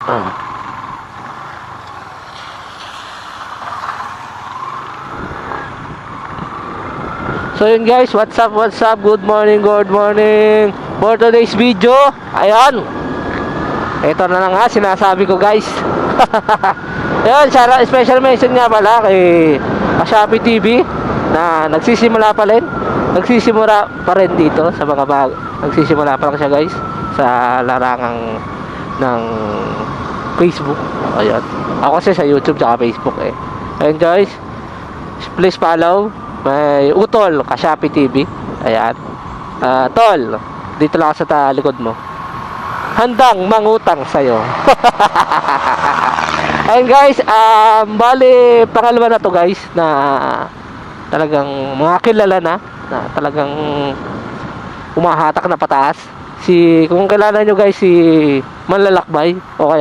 So yun guys, what's up, good morning for today's video. Ayan, ito na nga sinasabi ko guys. Ayan, special mention nga pala kay Shopee TV na nagsisimula pa rin dito sa mga bago. Nagsisimula pa lang siya guys sa larangang ng Facebook. Ayan, ako kasi sa YouTube tsaka Facebook eh. Ayan guys, please follow may Utol Shopee TV. Ayan, tol, dito lang sa likod mo, handang mangutang sa'yo. Ayun guys, bali pangalawa na to guys na talagang mga kilala na talagang umahatak na pataas. Kung kilala nyo guys si Manlalakbay o kaya